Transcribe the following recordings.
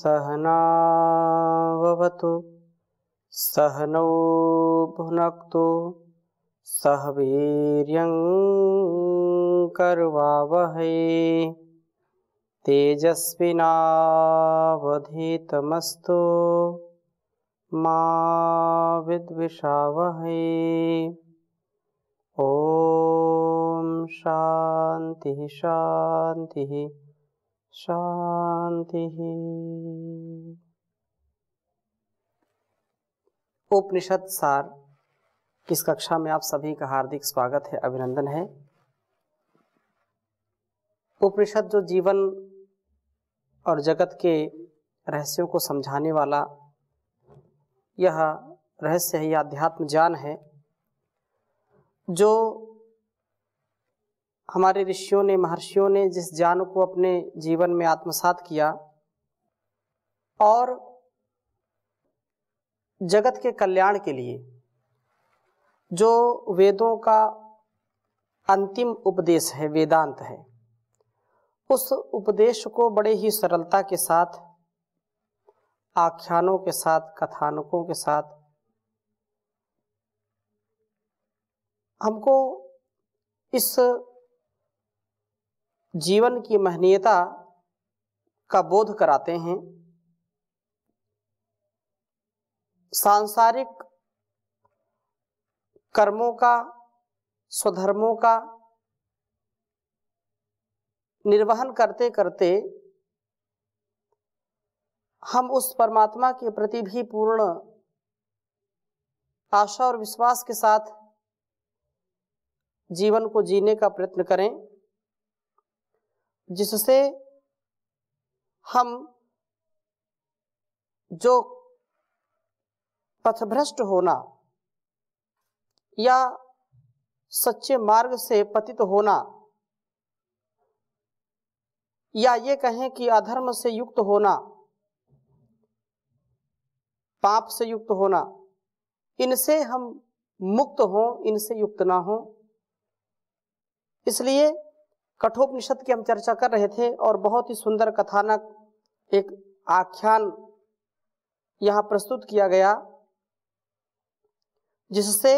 सहनाववतु सहनौ भुनक्तु सह वीर्यं करवावहै तेजस्विनावधीतमस्तु मा विद्विषावहै। ओम शांति शांति शांति। उपनिषद सार इस कक्षा में आप सभी का हार्दिक स्वागत है, अभिनंदन है। उपनिषद जो जीवन और जगत के रहस्यों को समझाने वाला यह रहस्य है, यह अध्यात्म ज्ञान है जो हमारे ऋषियों ने, महर्षियों ने जिस ज्ञान को अपने जीवन में आत्मसात किया और जगत के कल्याण के लिए जो वेदों का अंतिम उपदेश है, वेदांत है, उस उपदेश को बड़े ही सरलता के साथ, आख्यानों के साथ, कथानकों के साथ हमको इस जीवन की महनीयता का बोध कराते हैं। सांसारिक कर्मों का, स्वधर्मों का निर्वहन करते करते हम उस परमात्मा के प्रति भी पूर्ण आशा और विश्वास के साथ जीवन को जीने का प्रयत्न करें, जिससे हम जो पथभ्रष्ट होना या सच्चे मार्ग से पतित होना, या ये कहें कि अधर्म से युक्त होना, पाप से युक्त होना, इनसे हम मुक्त हों, इनसे युक्त ना हों। इसलिए कठोपनिषद की हम चर्चा कर रहे थे और बहुत ही सुंदर कथानक, एक आख्यान यहाँ प्रस्तुत किया गया, जिससे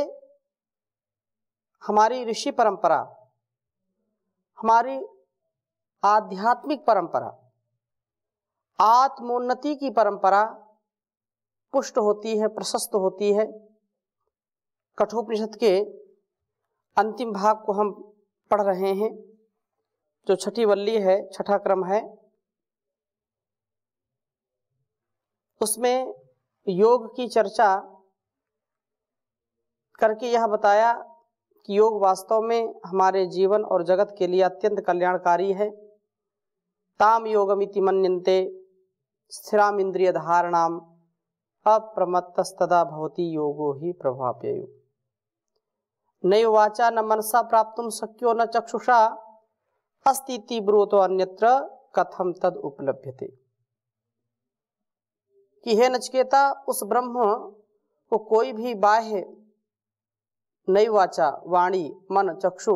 हमारी ऋषि परंपरा, हमारी आध्यात्मिक परंपरा, आत्मोन्नति की परंपरा पुष्ट होती है, प्रशस्त होती है। कठोपनिषद के अंतिम भाग को हम पढ़ रहे हैं, जो छठी वल्ली है, छठा क्रम है। उसमें योग की चर्चा करके यह बताया कि योग वास्तव में हमारे जीवन और जगत के लिए अत्यंत कल्याणकारी है। ताम योगमिति मन्यन्ते स्थिराम इंद्रिय धारणाम अप्रमत्तस्तदा भवति योगो ही प्रभाप्ययु। नैव वाचा न मनसा प्राप्तुम शक्यो न चक्षुषा अस्तीति ब्रूतो अन्यत्र कथम तद उपलभ्यते। कि हे नचिकेता, उस ब्रह्म को कोई भी बाह्य नई वाचा, वाणी, मन, चक्षु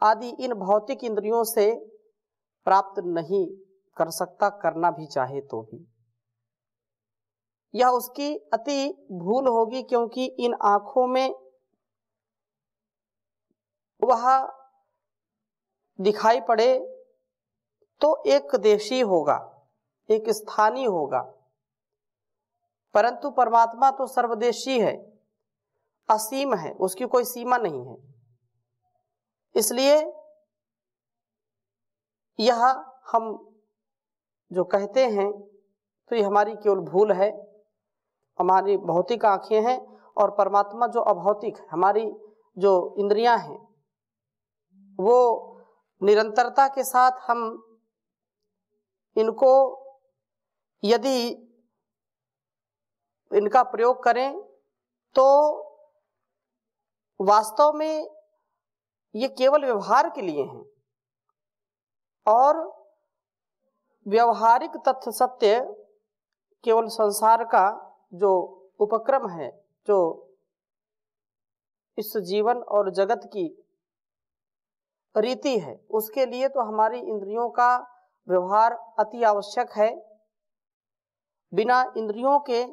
आदि इन भौतिक इंद्रियों से प्राप्त नहीं कर सकता, करना भी चाहे तो भी। यह उसकी अति भूल होगी, क्योंकि इन आंखों में वह दिखाई पड़े तो एक देशी होगा, एक स्थानीय होगा, परंतु परमात्मा तो सर्वदेशी है, असीम है, उसकी कोई सीमा नहीं है। इसलिए यह हम जो कहते हैं तो ये हमारी केवल भूल है। हमारी भौतिक आंखें हैं और परमात्मा जो अभौतिक है, हमारी जो इंद्रियां हैं, वो निरंतरता के साथ हम इनको यदि इनका प्रयोग करें तो वास्तव में ये केवल व्यवहार के लिए हैं, और व्यवहारिक तथ्य सत्य केवल संसार का जो उपक्रम है, जो इस जीवन और जगत की रीति है, उसके लिए तो हमारी इंद्रियों का व्यवहार अति आवश्यक है। बिना इंद्रियों के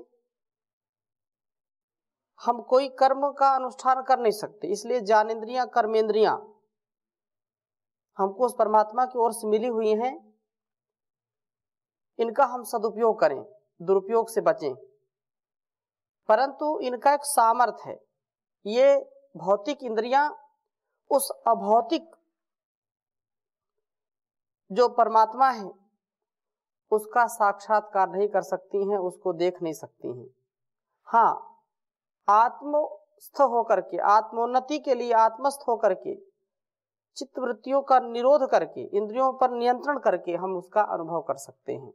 हम कोई कर्म का अनुष्ठान कर नहीं सकते। इसलिए ज्ञानेंद्रियां, कर्मेंद्रियां हमको उस परमात्मा की ओर से मिली हुई हैं, इनका हम सदुपयोग करें, दुरुपयोग से बचें। परंतु इनका एक सामर्थ्य है, ये भौतिक इंद्रियां उस अभौतिक जो परमात्मा है उसका साक्षात्कार नहीं कर सकती हैं, उसको देख नहीं सकती हैं। हाँ, आत्मस्थ होकर के, आत्मोन्नति के लिए आत्मस्थ होकर के, चित्तवृत्तियों का निरोध करके, इंद्रियों पर नियंत्रण करके हम उसका अनुभव कर सकते हैं।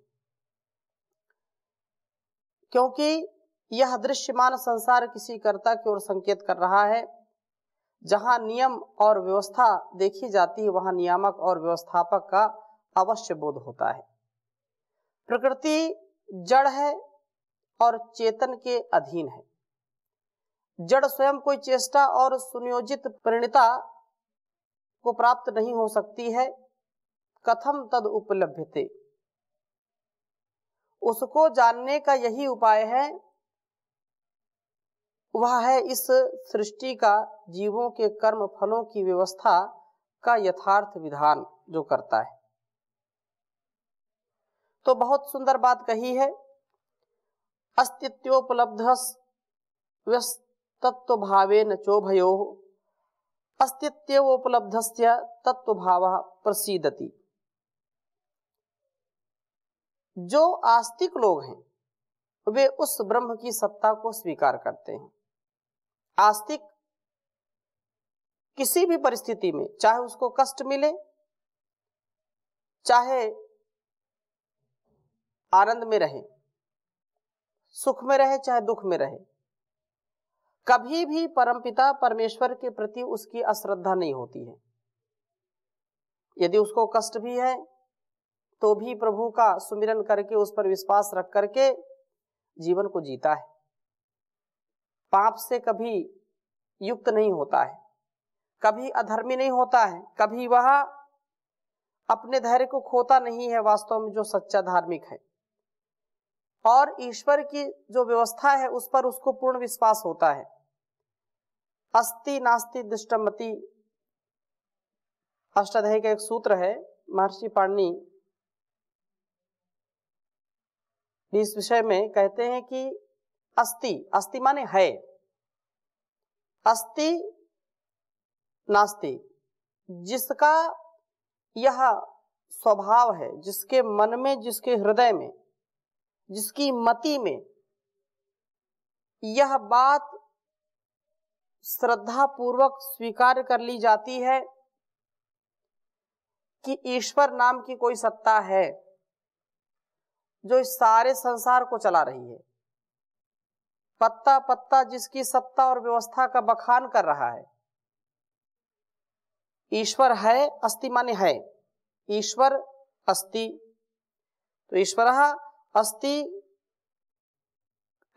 क्योंकि यह दृश्यमान संसार किसी कर्ता की ओर संकेत कर रहा है। जहां नियम और व्यवस्था देखी जाती है वहां नियामक और व्यवस्थापक का अवश्य बोध होता है। प्रकृति जड़ है और चेतन के अधीन है। जड़ स्वयं कोई चेष्टा और सुनियोजित परिणता को प्राप्त नहीं हो सकती है। कथम तद उपलभ्यते, उसको जानने का यही उपाय है, वह है इस सृष्टि का जीवों के कर्म फलों की व्यवस्था का यथार्थ विधान जो करता है। तो बहुत सुंदर बात कही है, अस्तित्वोपलब्धस्तत्व भावेन चोभयो अस्तित्वोपलब्धस्य तत्व भावः प्रसीदति। जो आस्तिक लोग हैं वे उस ब्रह्म की सत्ता को स्वीकार करते हैं। आस्तिक किसी भी परिस्थिति में, चाहे उसको कष्ट मिले, चाहे आनंद में रहे, सुख में रहे, चाहे दुख में रहे, कभी भी परमपिता परमेश्वर के प्रति उसकी अश्रद्धा नहीं होती है। यदि उसको कष्ट भी है तो भी प्रभु का सुमिरन करके, उस पर विश्वास रख करके जीवन को जीता है। पाप से कभी युक्त नहीं होता है, कभी अधर्मी नहीं होता है, कभी वह अपने धैर्य को खोता नहीं है। वास्तव में जो सच्चा धार्मिक है और ईश्वर की जो व्यवस्था है उस पर उसको पूर्ण विश्वास होता है। अस्ति नास्ति दृष्टमति अष्टाध्यायी का एक सूत्र है, महर्षि पाणिनि इस विषय में कहते हैं कि अस्ति, अस्ति माने है, अस्ति नास्ति, जिसका यह स्वभाव है, जिसके मन में, जिसके हृदय में, जिसकी मति में यह बात श्रद्धा पूर्वक स्वीकार कर ली जाती है कि ईश्वर नाम की कोई सत्ता है जो इस सारे संसार को चला रही है। पत्ता पत्ता जिसकी सत्ता और व्यवस्था का बखान कर रहा है। ईश्वर है, अस्ति माने है, ईश्वर अस्ति, तो ईश्वरः अस्ति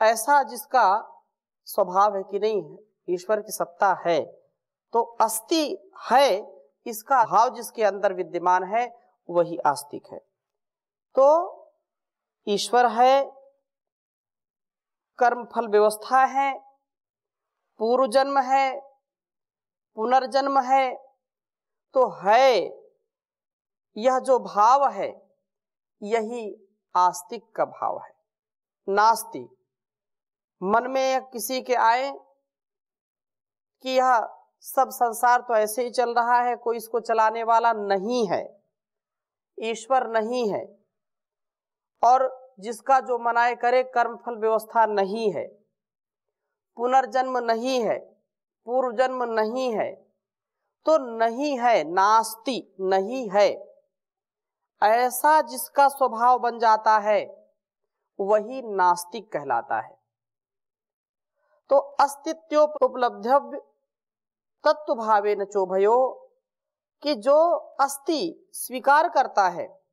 ऐसा जिसका स्वभाव है कि नहीं है, ईश्वर की सत्ता है, तो अस्ति है, इसका भाव जिसके अंदर विद्यमान है वही आस्तिक है। तो ईश्वर है, कर्म फल व्यवस्था है, पूर्व जन्म है, पुनर्जन्म है, तो है यह जो भाव है यही आस्तिक का भाव है। नास्ति, मन में किसी के आए कि यह सब संसार तो ऐसे ही चल रहा है, कोई इसको चलाने वाला नहीं है, ईश्वर नहीं है, और जिसका जो मनाए करे, कर्म फल व्यवस्था नहीं है, पुनर्जन्म नहीं है, पूर्व जन्म नहीं है, तो नहीं है, नास्ति नहीं है, ऐसा जिसका स्वभाव बन जाता है वही नास्तिक कहलाता है। तो अस्तित्वोपलब्धव्य तत्व भावेन चोभयो, कि जो अस्ति स्वीकार करता है,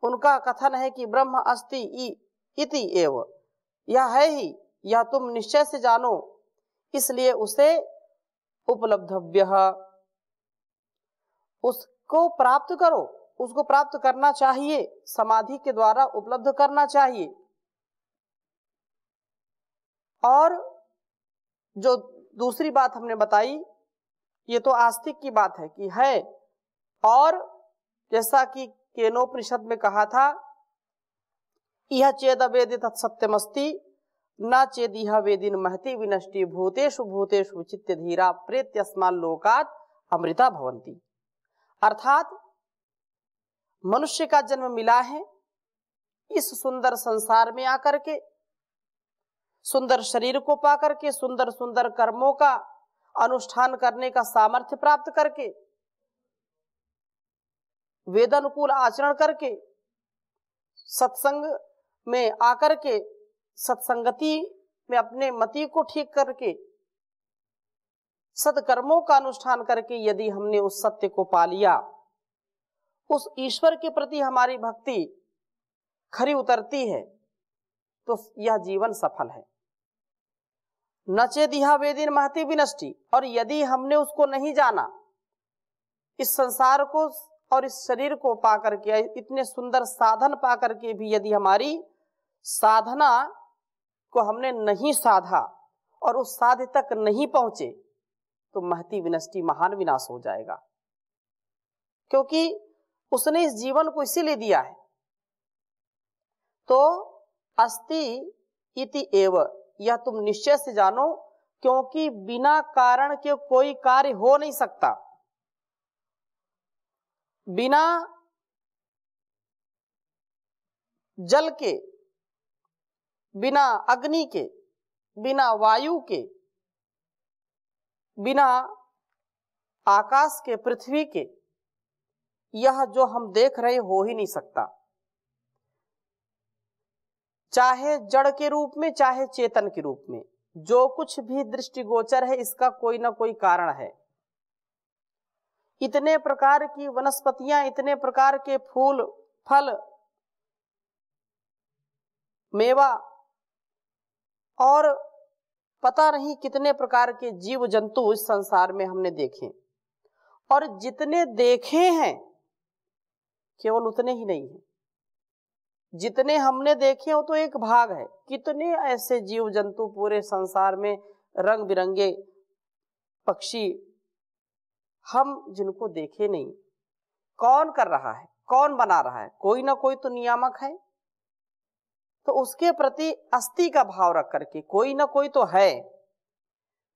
उनका कथन है कि ब्रह्म अस्ति इति एव, यह है ही, यह तुम निश्चय से जानो, इसलिए उसे उपलब्धव्य, उसको प्राप्त करो, उसको प्राप्त करना चाहिए, समाधि के द्वारा उपलब्ध करना चाहिए। और जो दूसरी बात हमने बताई, ये तो आस्तिक की बात है कि है, और जैसा कि केनोपनिषद में कहा था, यह चेद वेदि तत्सत्यमस्ति न चेद यह वेदिन महति विनष्टि भूतेषु भूतेषु चित्त धीरा प्रेत्यस्मान् लोकात् अमृता भवन्ति। अर्थात मनुष्य का जन्म मिला है इस सुंदर संसार में आकर के, सुंदर शरीर को पाकर के, सुंदर सुंदर कर्मों का अनुष्ठान करने का सामर्थ्य प्राप्त करके, वेदानुकूल आचरण करके, सत्संग में आकर के, सत्संगति में अपने मति को ठीक करके, सत्कर्मों का अनुष्ठान करके यदि हमने उस सत्य को पा लिया, उस ईश्वर के प्रति हमारी भक्ति खरी उतरती है, तो यह जीवन सफल है। न चेदिहा वेदिन महति विनष्टि, और यदि हमने उसको नहीं जाना, इस संसार को और इस शरीर को पाकर के, इतने सुंदर साधन पाकर के भी यदि हमारी साधना को हमने नहीं साधा और उस साध्य तक नहीं पहुंचे, तो महति विनष्टि, महान विनाश हो जाएगा। क्योंकि उसने इस जीवन को इसीलिए दिया है। तो अस्ति इति एव, यह तुम निश्चय से जानो, क्योंकि बिना कारण के कोई कार्य हो नहीं सकता। बिना जल के, बिना अग्नि के, बिना वायु के, बिना आकाश के, पृथ्वी के, यह जो हम देख रहे हो ही नहीं सकता। चाहे जड़ के रूप में, चाहे चेतन के रूप में, जो कुछ भी दृष्टिगोचर है इसका कोई ना कोई कारण है। इतने प्रकार की वनस्पतियां, इतने प्रकार के फूल, फल, मेवा और पता नहीं कितने प्रकार के जीव जंतु इस संसार में हमने देखे, और जितने देखे हैं केवल उतने ही नहीं है। जितने हमने देखे हो तो एक भाग है। कितने ऐसे जीव जंतु पूरे संसार में, रंग बिरंगे पक्षी, हम जिनको देखे नहीं। कौन कर रहा है, कौन बना रहा है? कोई ना कोई तो नियामक है। तो उसके प्रति अस्ति का भाव रख करके, कोई ना कोई तो है,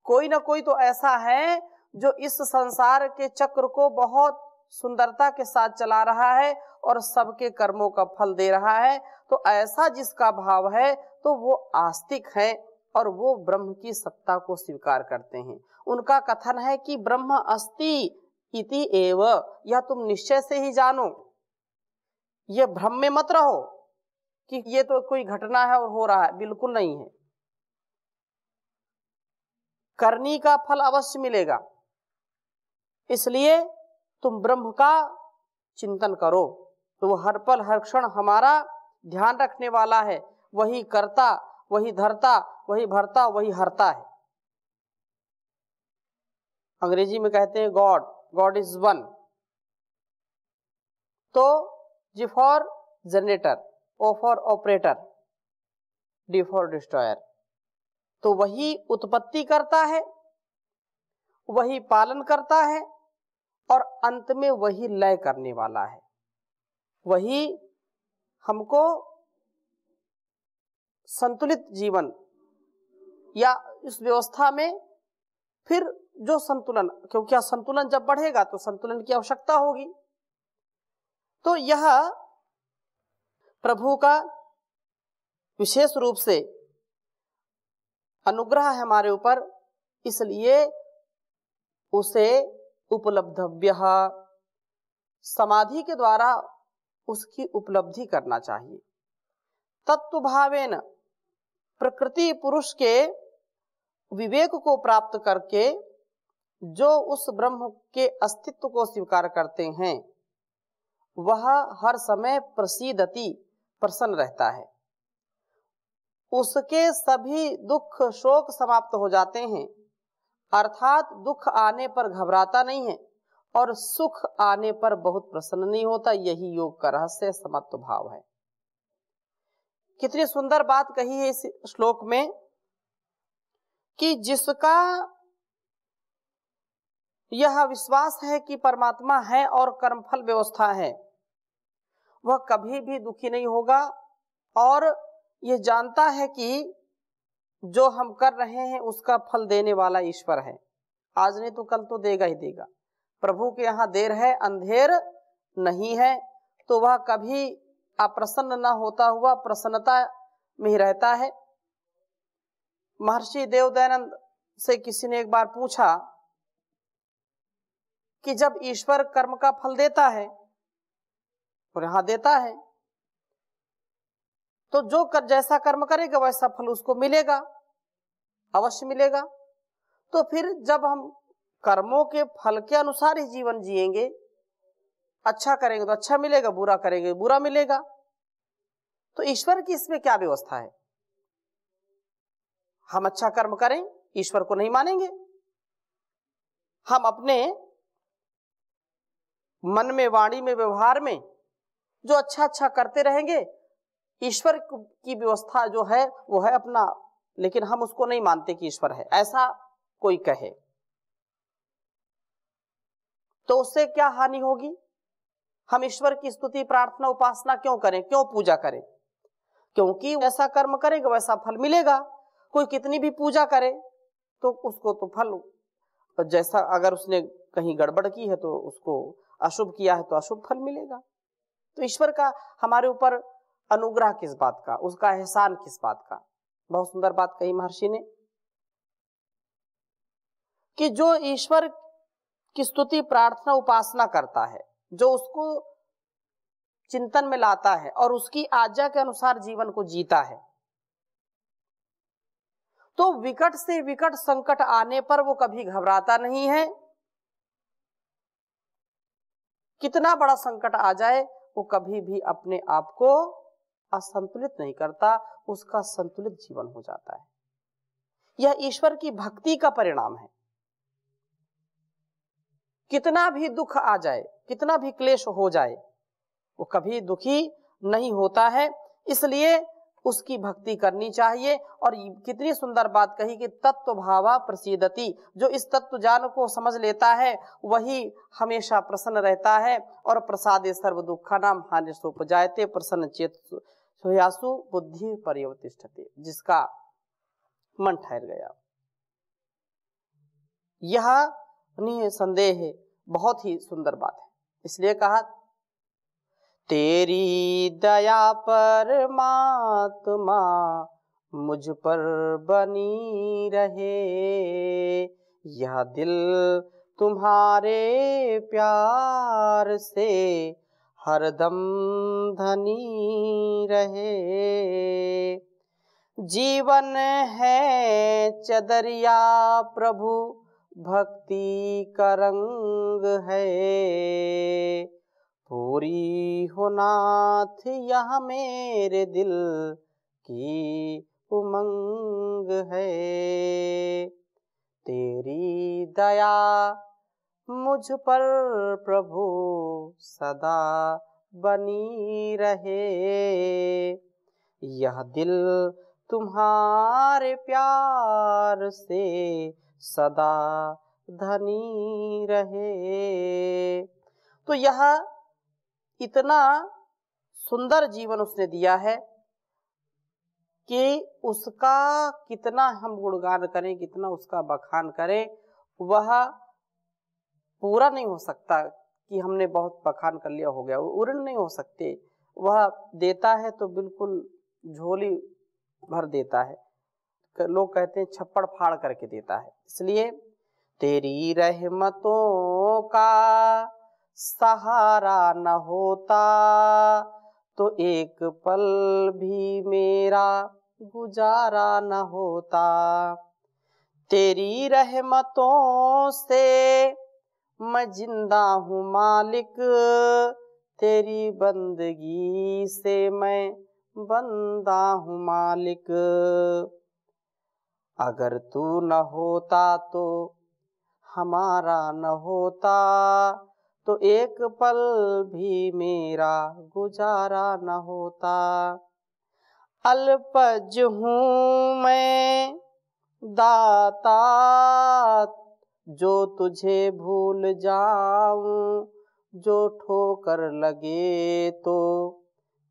कोई ना कोई तो ऐसा है जो इस संसार के चक्र को बहुत सुंदरता के साथ चला रहा है और सबके कर्मों का फल दे रहा है। तो ऐसा जिसका भाव है तो वो आस्तिक है और वो ब्रह्म की सत्ता को स्वीकार करते हैं। उनका कथन है कि ब्रह्म अस्ति इति एव, यह तुम निश्चय से ही जानो। ये भ्रम में मत रहो कि ये तो कोई घटना है और हो रहा है, बिल्कुल नहीं है। करनी का फल अवश्य मिलेगा, इसलिए तुम ब्रह्म का चिंतन करो। तो वो हर पल हर क्षण हमारा ध्यान रखने वाला है। वही करता, वही धरता, वही भरता, वही हरता है। अंग्रेजी में कहते हैं गॉड, गॉड इज वन। तो G for generator, O for operator, D for destroyer. तो वही उत्पत्ति करता है, वही पालन करता है और अंत में वही लय करने वाला है। वही हमको संतुलित जीवन या इस व्यवस्था में फिर जो संतुलन, क्योंकि संतुलन जब बढ़ेगा तो संतुलन की आवश्यकता होगी। तो यह प्रभु का विशेष रूप से अनुग्रह है हमारे ऊपर, इसलिए उसे उपलब्धव्य, समाधि के द्वारा उसकी उपलब्धि करना चाहिए। तत्व भावेन, प्रकृति पुरुष के विवेक को प्राप्त करके जो उस ब्रह्म के अस्तित्व को स्वीकार करते हैं, वह हर समय प्रसीदति, प्रसन्न रहता है। उसके सभी दुख शोक समाप्त हो जाते हैं, अर्थात दुख आने पर घबराता नहीं है और सुख आने पर बहुत प्रसन्न नहीं होता। यही योग का रहस्य, समत्व भाव है। कितनी सुंदर बात कही है इस श्लोक में कि जिसका यह विश्वास है कि परमात्मा है और कर्मफल व्यवस्था है, वह कभी भी दुखी नहीं होगा और ये जानता है कि जो हम कर रहे हैं उसका फल देने वाला ईश्वर है। आज नहीं तो कल तो देगा ही देगा। प्रभु के यहाँ देर है अंधेर नहीं है, तो वह कभी अप्रसन्न न होता हुआ प्रसन्नता में ही रहता है। महर्षि देवदयानंद से किसी ने एक बार पूछा कि जब ईश्वर कर्म का फल देता है और यहाँ देता है, तो जो जैसा कर्म करेगा वैसा फल उसको मिलेगा, अवश्य मिलेगा। तो फिर जब हम कर्मों के फल के अनुसार ही जीवन जिएंगे, अच्छा करेंगे तो अच्छा मिलेगा, बुरा करेंगे बुरा मिलेगा, तो ईश्वर की इसमें क्या व्यवस्था है? हम अच्छा कर्म करें ईश्वर को नहीं मानेंगे, हम अपने मन में, वाणी में, व्यवहार में जो अच्छा अच्छा करते रहेंगे, ईश्वर की व्यवस्था जो है वो है अपना, लेकिन हम उसको नहीं मानते कि ईश्वर है। ऐसा कोई कहे तो उससे क्या हानि होगी? हम ईश्वर की स्तुति, प्रार्थना, उपासना क्यों करें, क्यों पूजा करें? क्योंकि ऐसा कर्म करेगा वैसा फल मिलेगा। कोई कितनी भी पूजा करे तो उसको तो फल जैसा, अगर उसने कहीं गड़बड़ की है तो उसको अशुभ किया है तो अशुभ फल मिलेगा। तो ईश्वर का हमारे ऊपर अनुग्रह किस बात का, उसका एहसान किस बात का? बहुत सुंदर बात कही महर्षि ने कि जो ईश्वर की स्तुति, प्रार्थना, उपासना करता है, जो उसको चिंतन में लाता है और उसकी आज्ञा के अनुसार जीवन को जीता है, तो विकट से विकट संकट आने पर वो कभी घबराता नहीं है। कितना बड़ा संकट आ जाए वो कभी भी अपने आप को असंतुलित नहीं करता, उसका संतुलित जीवन हो जाता है। यह ईश्वर की भक्ति का परिणाम है। कितना भी दुख आ जाए, कितना भी क्लेश हो जाए, वो कभी दुखी नहीं होता है। इसलिए उसकी भक्ति करनी चाहिए। और कितनी सुंदर बात कही कि तत्व भावा प्रसीदति, जो इस तत्व ज्ञान को समझ लेता है वही हमेशा प्रसन्न रहता है। और प्रसादे सर्व दुखानां हानिसोपजायते प्रसन्न चेत सोयासु बुद्धि पर्यवतिष्ठते, जिसका मन ठहर गया। यह निसंदेह है बहुत ही सुंदर बात है। इसलिए कहा तेरी दया परमात्मा मुझ पर बनी रहे, यह दिल तुम्हारे प्यार से हरदम धनी रहे। जीवन है चदरिया प्रभु भक्ति का रंग है, पूरी हो नाथ यह मेरे दिल की उमंग है। तेरी दया मुझ पर प्रभु सदा बनी रहे, यह दिल तुम्हारे प्यार से सदा धनी रहे। तो यह इतना सुंदर जीवन उसने दिया है कि उसका कितना हम गुणगान करें, कितना उसका बखान करें, वह पूरा नहीं हो सकता कि हमने बहुत बखान कर लिया हो गया, उर्ण नहीं हो सकते। वह देता है तो बिल्कुल झोली भर देता है। लोग कहते हैं छप्पड़ फाड़ करके देता है। इसलिए तेरी रहमतों का सहारा न होता तो एक पल भी मेरा गुजारा न होता। तेरी रहमतों से मैं जिंदा हूँ मालिक, तेरी बंदगी से मैं बंदा हूँ मालिक। अगर तू न होता तो हमारा न होता, तो एक पल भी मेरा गुजारा न होता। अल्पज हूँ मैं दाता जो तुझे भूल जाऊं, जो ठोकर लगे तो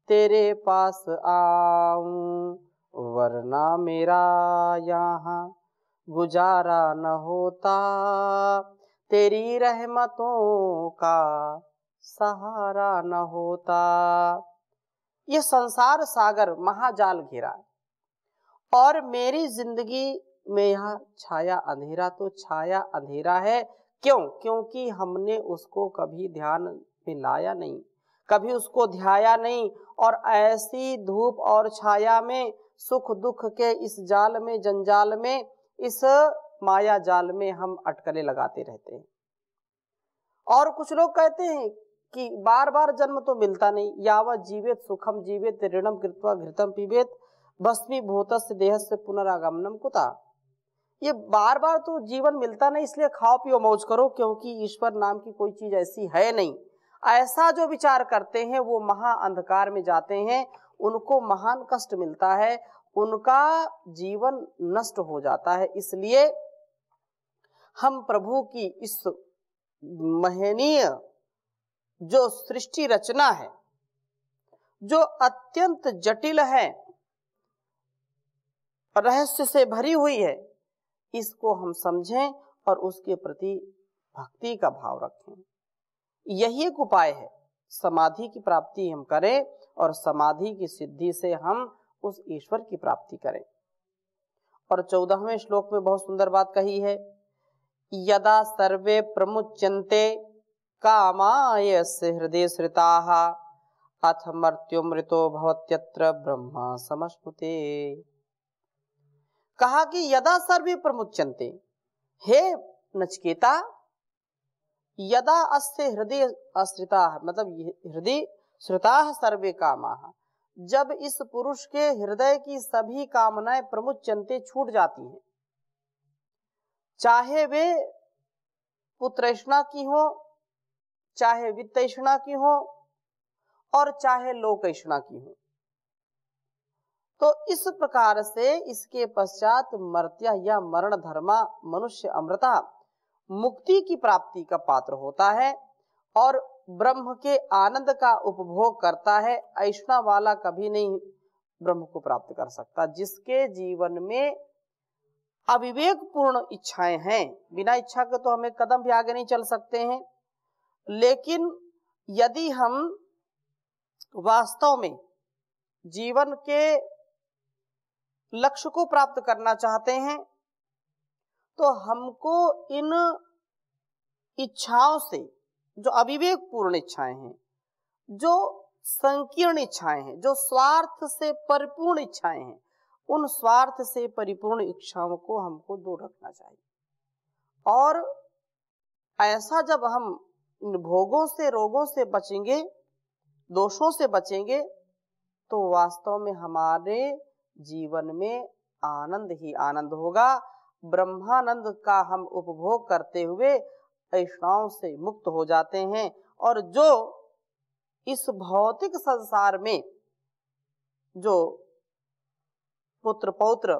तेरे पास आऊं, वरना मेरा यहाँ गुजारा न होता, तेरी रहमतों का सहारा न होता। ये संसार सागर महाजाल घिरा है और मेरी जिंदगी में यह छाया अंधेरा तो छाया अंधेरा है। क्यों? क्योंकि हमने उसको कभी ध्यान में लाया नहीं, कभी उसको ध्याया नहीं, और ऐसी धूप और छाया में, सुख दुख के इस जाल में, जंजाल में, इस माया जाल में हम अटकलें लगाते रहते हैं। और कुछ लोग कहते हैं कि बार बार जन्म तो मिलता नहीं, यावत जीवेत सुखम जीवेत ऋणम कृत्वा घृतम पीबेत भस्मीभूतस्य देहस्य पुनरागमनम कुता। ये बार बार तो जीवन मिलता नहीं, इसलिए खाओ पियो मौज करो, क्योंकि ईश्वर नाम की कोई चीज ऐसी है नहीं। ऐसा जो विचार करते हैं वो महा अंधकार में जाते हैं, उनको महान कष्ट मिलता है, उनका जीवन नष्ट हो जाता है। इसलिए हम प्रभु की इस महनीय जो सृष्टि रचना है, जो अत्यंत जटिल है, रहस्य से भरी हुई है, इसको हम समझें और उसके प्रति भक्ति का भाव रखें। यही एक उपाय है, समाधि की प्राप्ति हम करें और समाधि की सिद्धि से हम उस ईश्वर की प्राप्ति करें। और 14वें श्लोक में बहुत सुंदर बात कही है, यदा सर्वे प्रमुच्यन्ते कामायस्य हृदय श्रिताः अथ मर्त्युमृतो भवत्यत्र ब्रह्म समश्नुते। कहा कि यदा सर्वे प्रमुच्यन्ते, हे नचिकेता, यदा अस्य हृदय श्रिताः, मतलब हृदय श्रिताः सर्वे कामाः, जब इस पुरुष के हृदय की सभी कामनाएं प्रमुच्यन्ते छूट जाती हैं, चाहे वे पुत्रैष्णा की हो, चाहे वित्तैष्णा की हो, और चाहे लोकैष्णा की हो, तो इस प्रकार से इसके पश्चात मर्त्य या मरण धर्मा मनुष्य अमृता मुक्ति की प्राप्ति का पात्र होता है और ब्रह्म के आनंद का उपभोग करता है। ऐष्णा वाला कभी नहीं ब्रह्म को प्राप्त कर सकता। जिसके जीवन में अविवेक पूर्ण इच्छाएं हैं, बिना इच्छा के तो हमें कदम भी आगे नहीं चल सकते हैं, लेकिन यदि हम वास्तव में जीवन के लक्ष्य को प्राप्त करना चाहते हैं तो हमको इन इच्छाओं से, जो अविवेक पूर्ण इच्छाएं हैं, जो संकीर्ण इच्छाएं हैं, जो स्वार्थ से परिपूर्ण इच्छाएं हैं, उन स्वार्थ से परिपूर्ण इच्छाओं को हमको दूर रखना चाहिए। और ऐसा जब हम इन भोगों से, रोगों से बचेंगे, दोषों से बचेंगे, तो वास्तव में हमारे जीवन में आनंद ही आनंद होगा। ब्रह्मानंद का हम उपभोग करते हुए ऐष्णाओं से मुक्त हो जाते हैं। और जो इस भौतिक संसार में जो पुत्र पौत्र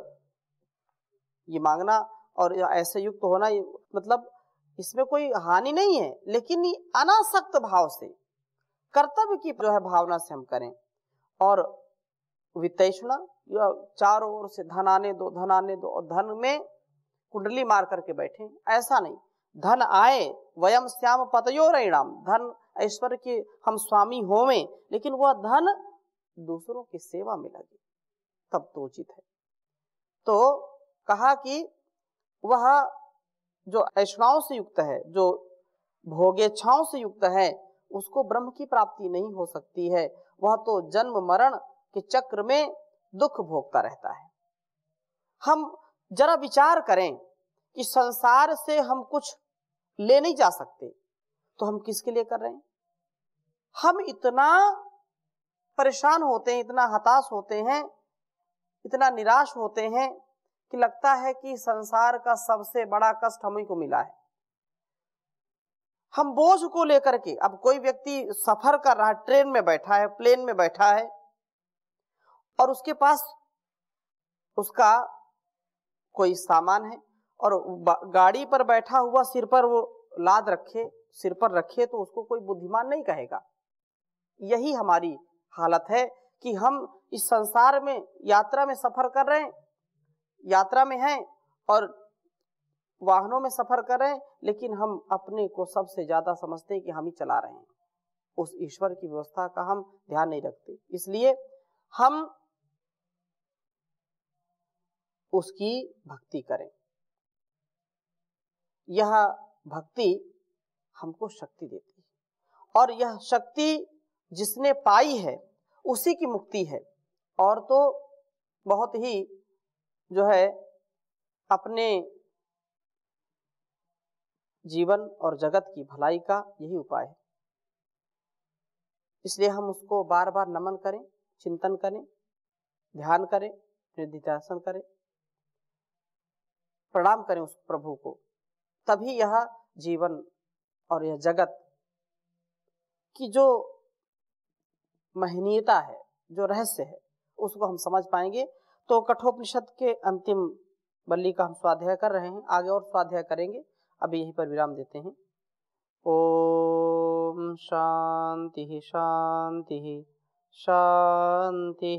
ये मांगना और ऐसे युक्त होना, मतलब इसमें कोई हानि नहीं है, लेकिन ये अनासक्त भाव से, कर्तव्य की जो है भावना से हम करें। और वित्तैष्णा, या चारों ओर से धन आने दो, धन आने दो, और धन में कुंडली मार करके बैठे, ऐसा नहीं। धन आए, वयम श्याम पतयोरैणाम, धन ऐश्वर्य के हम स्वामी होवें, लेकिन वह धन दूसरों की सेवा में लगे, तब तो उचित है। तो कहा कि वह जो ऐष्णाओं से युक्त है, जो भोगेच्छाओं से युक्त है, उसको ब्रह्म की प्राप्ति नहीं हो सकती है। वह तो जन्म मरण के चक्र में दुख भोगता रहता है। हम जरा विचार करें कि संसार से हम कुछ ले नहीं जा सकते, तो हम किसके लिए कर रहे हैं? हम इतना परेशान होते हैं, इतना हताश होते हैं, इतना निराश होते हैं कि लगता है कि संसार का सबसे बड़ा कष्ट हम ही को मिला है। हम बोझ को लेकर के, अब कोई व्यक्ति सफर कर रहा है, ट्रेन में बैठा है, प्लेन में बैठा है, और उसके पास उसका कोई सामान है और गाड़ी पर बैठा हुआ सिर पर वो लाद रखे, सिर पर रखे, तो उसको कोई बुद्धिमान नहीं कहेगा। यही हमारी हालत है कि हम इस संसार में यात्रा में सफर कर रहे हैं, यात्रा में हैं और वाहनों में सफर कर रहे हैं, लेकिन हम अपने को सबसे ज्यादा समझते हैं कि हम ही चला रहे हैं। उस ईश्वर की व्यवस्था का हम ध्यान नहीं रखते। इसलिए हम उसकी भक्ति करें। यह भक्ति हमको शक्ति देती है और यह शक्ति जिसने पाई है उसी की मुक्ति है। और तो बहुत ही जो है अपने जीवन और जगत की भलाई का यही उपाय है। इसलिए हम उसको बार बार नमन करें, चिंतन करें, ध्यान करें, निधिध्यासन करें, प्रणाम करें उस प्रभु को। तभी यह जीवन और यह जगत की जो महनीयता है, जो रहस्य है, उसको हम समझ पाएंगे। तो कठोपनिषद के अंतिम बल्ली का हम स्वाध्याय कर रहे हैं, आगे और स्वाध्याय करेंगे। अभी यहीं पर विराम देते हैं। ओम शांति शांति शांति।